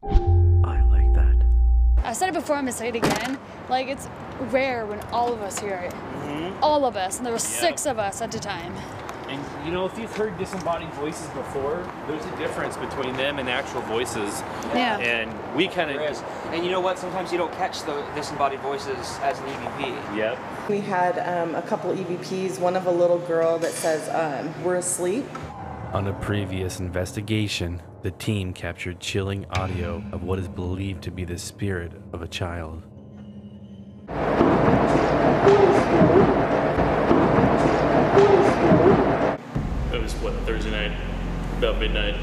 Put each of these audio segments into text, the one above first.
I like that. I said it before, I'm gonna say it again. Like, it's rare when all of us hear it. Mm-hmm. All of us, and there were 6 of us at a time. And you know, if you've heard disembodied voices before, there's a difference between them and actual voices. Yeah. And we kind of And you know what? Sometimes you don't catch the disembodied voices as an EVP. Yep. We had a couple EVPs, one of a little girl that says, we're asleep. On a previous investigation, the team captured chilling audio of what is believed to be the spirit of a child. It was, what, Thursday night? About midnight.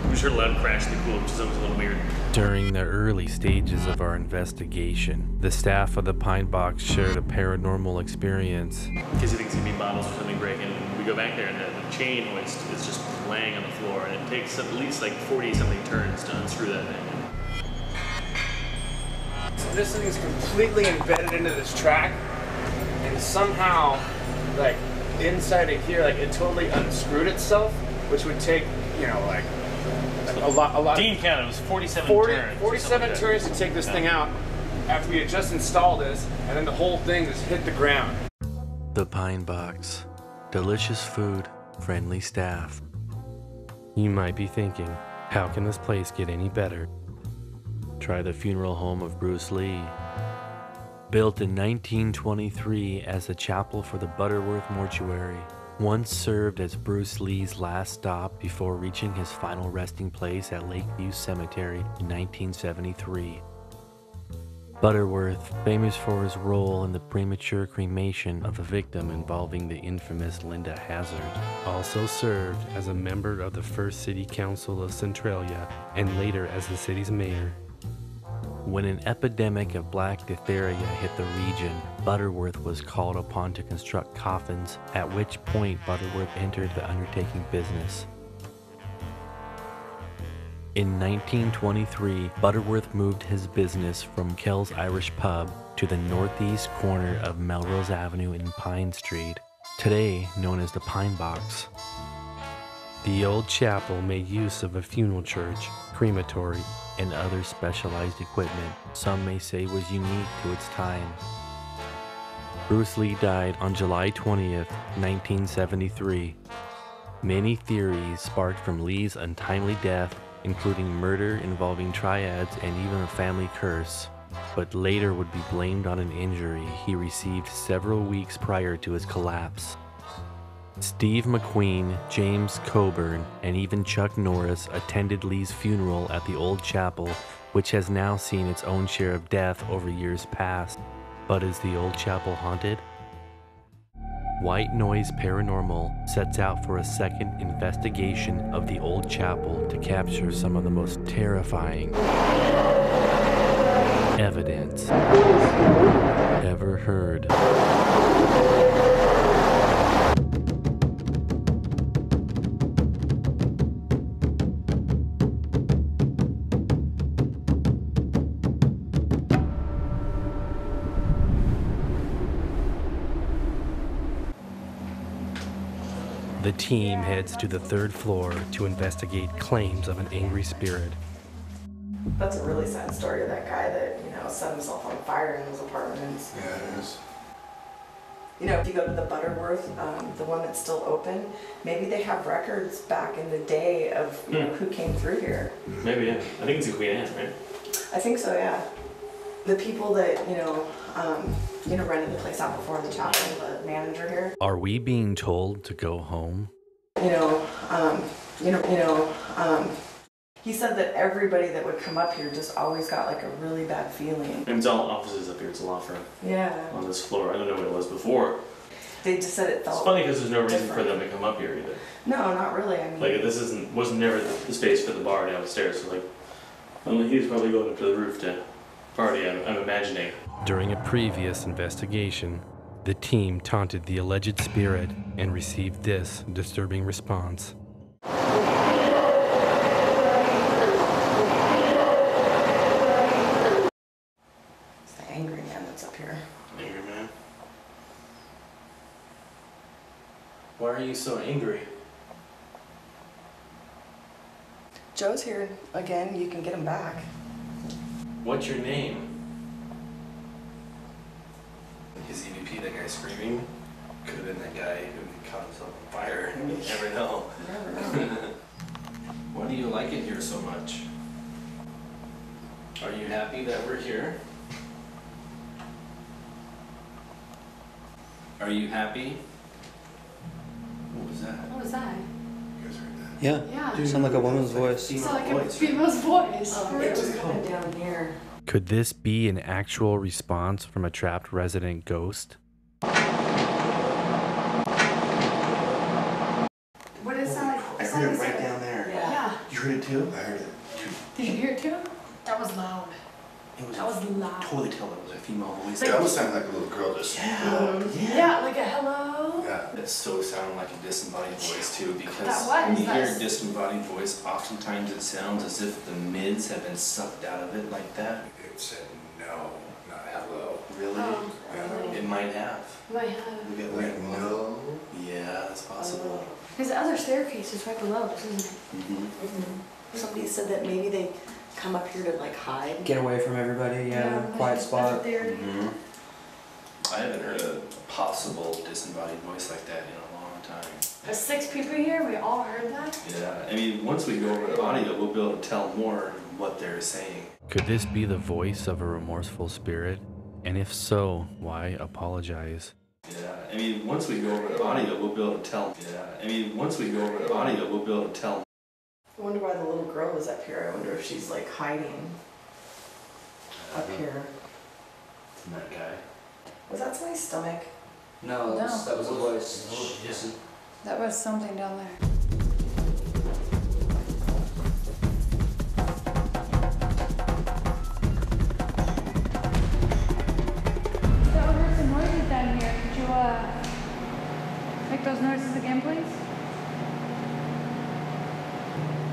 We just heard a loud crash in the cooler, which is always a little weird. During the early stages of our investigation, the staff of the Pine Box shared a paranormal experience. Because he thinks it's gonna be bottles or something breaking. We go back there and the chain hoist is just laying on the floor, and it takes at least like 40-something turns to unscrew that thing. So this thing is completely embedded into this track, and somehow, like, inside of here, like, it totally unscrewed itself, which would take, you know, like, a lot. Dean counted, it was 47 turns. 47 turns to take this thing out after we had just installed this, and then the whole thing just hit the ground. The Pine Box. Delicious food, friendly staff. You might be thinking, how can this place get any better? Try the funeral home of Bruce Lee. Built in 1923 as a chapel for the Butterworth Mortuary, once served as Bruce Lee's last stop before reaching his final resting place at Lakeview Cemetery in 1973. Butterworth, famous for his role in the premature cremation of a victim involving the infamous Linda Hazard, also served as a member of the first City Council of Centralia and later as the city's mayor. When an epidemic of black diphtheria hit the region, Butterworth was called upon to construct coffins, at which point Butterworth entered the undertaking business. In 1923, Butterworth moved his business from Kell's Irish Pub to the northeast corner of Melrose Avenue and Pine Street, today known as the Pine Box. The old chapel made use of a funeral church, crematory, and other specialized equipment some may say was unique to its time. Bruce Lee died on July 20th, 1973. Many theories sparked from Lee's untimely death, including murder involving triads and even a family curse, but later would be blamed on an injury he received several weeks prior to his collapse. Steve McQueen, James Coburn, and even Chuck Norris attended Lee's funeral at the old chapel, which has now seen its own share of death over years past. But is the old chapel haunted? White Noise Paranormal sets out for a second investigation of the old chapel to capture some of the most terrifying evidence ever heard. The team heads to the 3rd floor to investigate claims of an angry spirit. That's a really sad story of that guy that, set himself on fire in his apartments. Yeah, it is. If you go to the Butterworth, the one that's still open, maybe they have records back in the day of who came through here. Maybe, yeah. I think it's in Queen Anne, right? I think so, yeah. The people that, rented the place out before, the chapel, the manager here. Are we being told to go home? He said that everybody that would come up here just always got like a really bad feeling. And it's all offices up here. It's a law firm. Yeah. On this floor. I don't know what it was before. They just said it felt It's funny because there's no reason different. for them to come up here either. No, not really. I mean, Like, this wasn't never the space for the bar downstairs. So, like, he was probably going up to the roof to party, I'm imagining. During a previous investigation, the team taunted the alleged spirit and received this disturbing response. it's the angry man that's up here. Angry man. Why are you so angry? Joe's here again, you can get him back. What's your name? His EVP, that guy screaming, could have been that guy who caught himself on fire. You never know. You never know. Why do you like it here so much? Are you happy that we're here? Are you happy? What was that? What was that? You guys heard that? Yeah. Yeah. Sound like a woman's voice. It's like a female's voice. It was coming down here. Could this be an actual response from a trapped resident ghost? What is that? I heard it right down there. Yeah. You heard it too? I heard it too. Did you hear it too? That was loud. That was loud. Totally tell it was a female voice. It almost sounded like a little girl just. Yeah, like a hello. Yeah. It so sounded like a disembodied voice too, because That was, when you hear a that's- disembodied voice, oftentimes it sounds as if the mids have been sucked out of it like that. It said no, not hello. Really? Oh, Yeah. It might have. my head. We get Like no. Yeah, that's possible. Because the other staircase is right below us, isn't it? Mm-hmm. Somebody said that maybe they come up here to like hide. Get away from everybody, quiet that's spot. what they're- I haven't heard a possible disembodied voice like that in a long time. There's 6 people here. We all heard that. Yeah, I mean, once we go over the audio, we'll be able to tell more what they're saying. Could this be the voice of a remorseful spirit? And if so, why apologize? Yeah, I mean, once we go over the audio, we'll be able to tell. Yeah, I mean, once we go over the audio, we'll be able to tell. I wonder why the little girl is up here. I wonder if she's like hiding up here. Isn't that guy? Was that somebody's stomach? No, No. that was a voice. Yeah. That was something down there. That would hurt some noises down here. Could you make those noises again, please?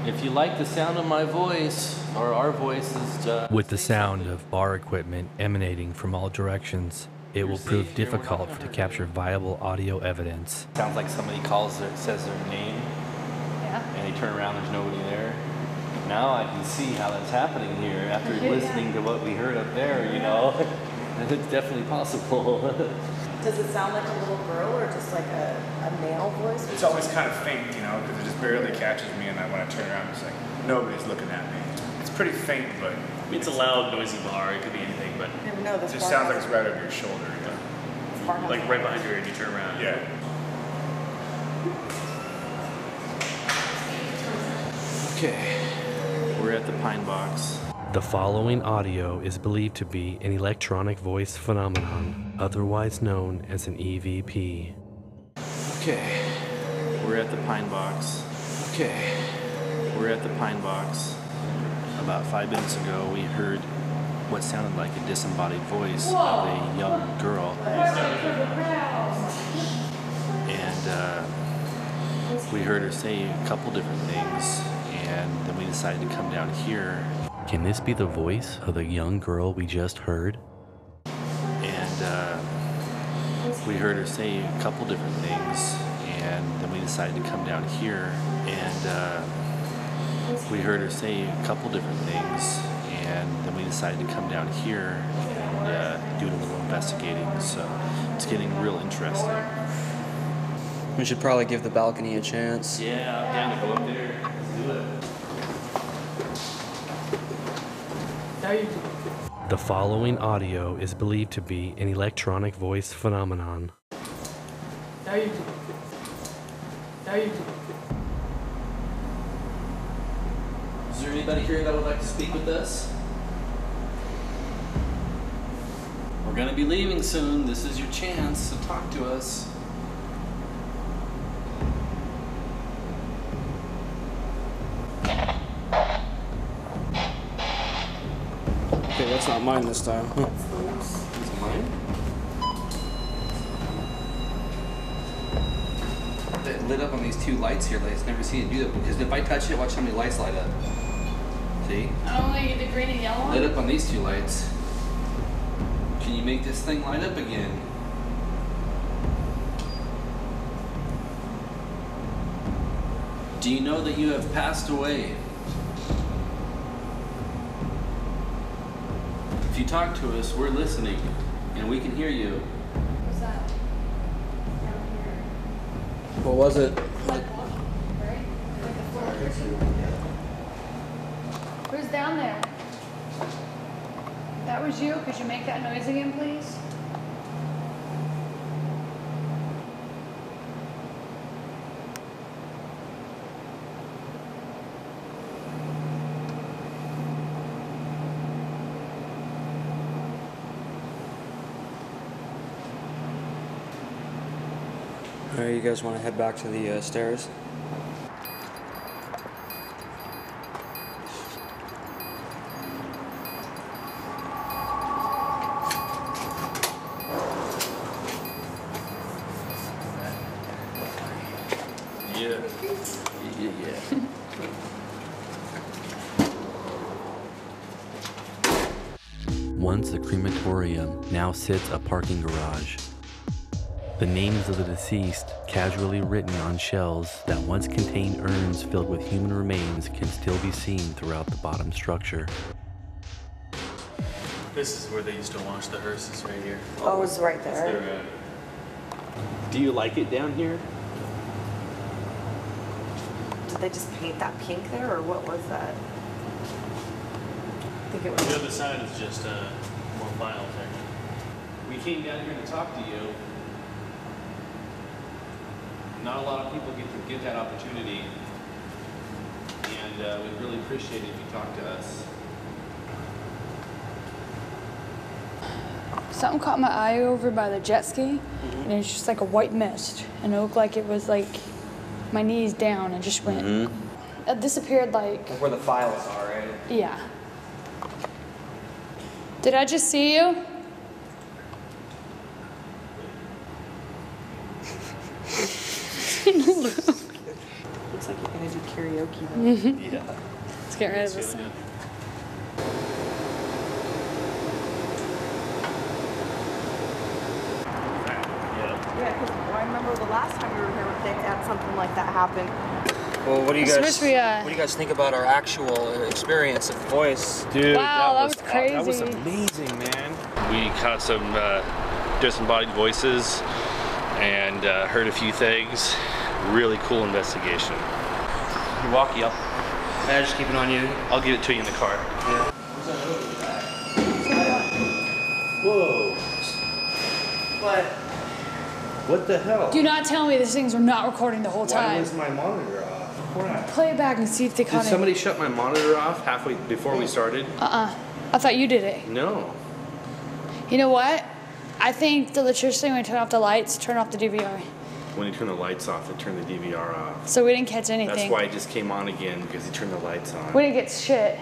If you like the sound of my voice, or our voices, with the sound of bar equipment emanating from all directions, it will prove difficult to capture viable audio evidence. Sounds like somebody says their name, Yeah. and they turn around, there's nobody there. Now I can see how that's happening here after Yeah. listening to what we heard up there, you know. It's definitely possible. Does it sound like a little girl or just like a male voice? It's always kind of faint, you know, because it just barely catches me, and then when I turn around, it's like nobody's looking at me. It's pretty faint, but It's a loud, noisy bar. It could be anything, but You never know. it This just sounds like it's right over your shoulder. like right behind your ear, and you turn around. Yeah. Okay, we're at the Pine Box. The following audio is believed to be an electronic voice phenomenon, otherwise known as an EVP. Okay, we're at the Pine Box. Okay, we're at the Pine Box. About 5 minutes ago, we heard what sounded like a disembodied voice of a young girl. And we heard her say a couple different things, and then we decided to come down here. Can this be the voice of the young girl we just heard? And we heard her say a couple different things, and then we decided to come down here. And we heard her say a couple different things, and then we decided to come down here and do a little investigating. So it's getting real interesting. We should probably give the balcony a chance. Yeah, I'm down to go up there. Let's do it. The following audio is believed to be an electronic voice phenomenon. Is there anybody here that would like to speak with us? We're going to be leaving soon. This is your chance to talk to us. Okay, that's not mine this time. Is it mine? That lit up on these two lights here. Like, I've never seen it do that, because if I touch it, watch how many lights light up. See? Only the green and yellow Lit up on these two lights. Can you make this thing light up again? Do you know that you have passed away? If you talk to us, we're listening, and we can hear you. What's that? Down here. What was it? Like walking, right? Like the floor. Who's down there? That was you? Could you make that noise again, please? Alright, you guys want to head back to the stairs? Yeah. Once a crematorium, now sits a parking garage. The names of the deceased, casually written on shelves that once contained urns filled with human remains, can still be seen throughout the bottom structure. This is where they used to wash the hearses right here. Oh, it's right there. Do you like it down here? Did they just paint that pink there, or what was that? I think it was. The other side is just more file there. We came down here to talk to you. Not a lot of people get that opportunity, and we'd really appreciate it if you talk to us. Something caught my eye over by the jet ski, and it's just like a white mist, and it looked like it was like my knees down and just went. It disappeared like. Where the files are, right? Yeah. Did I just see you? Looks like you're gonna do karaoke. Yeah. Let's get rid of this thing. Yeah, because I remember the last time we were here, they had something like that happen. Well, what do you It's guys? supposed to be, What do you guys think about our actual experience of voice? Dude, Wow, that was crazy. That was amazing, man. We caught some disembodied voices and heard a few things. Really cool investigation. Your walkie, I just keep it on you. I'll give it to you in the car. Yeah. Whoa. What? What the hell? Do not tell me these things were not recording the whole Why time. was my monitor off? Play it back and see if they Did caught somebody shut my monitor off halfway before we started? it. I thought you did it. No. You know what? I think the electricity when you turn off the lights, turn off the DVR. When you turn the lights off, it turned the DVR off. So we didn't catch anything. That's why it just came on again, because he turned the lights on. We didn't get shit.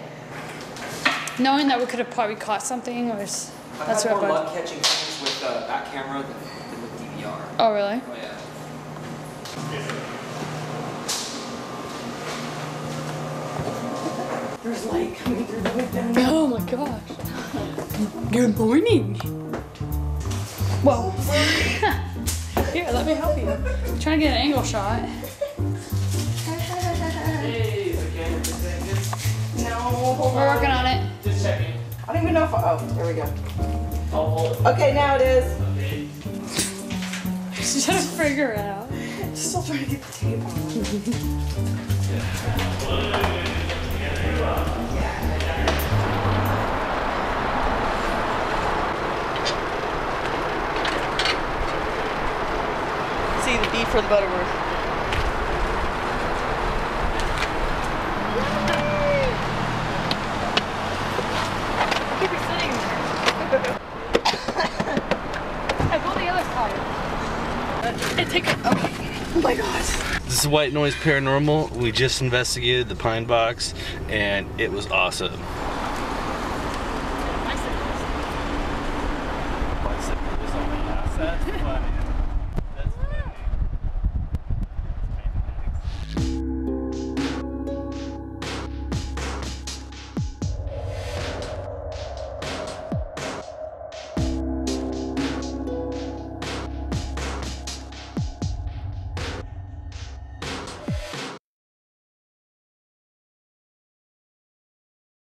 Knowing that we could have probably caught something was. That's I've had what more I luck catching things with back camera than with DVR. Oh, really? Oh yeah. There's light coming through the window. Oh my gosh. Good morning. Whoa. Here, let me help you. I'm trying to get an angle shot. Hey, is the camera just No, hold We're on. working on it. Just checking. I don't even know if oh, there we go. I'll hold it. Okay, now it is. Okay. Just trying to figure it out. Still trying to get the tape on. See the B for the Butterworth. Keep it sitting there. I pulled the other side. It take it. Okay. Oh my god. This is White Noise Paranormal. We just investigated the pine box, and it was awesome. Bicycles. Bicycle is on the ass. That's funny.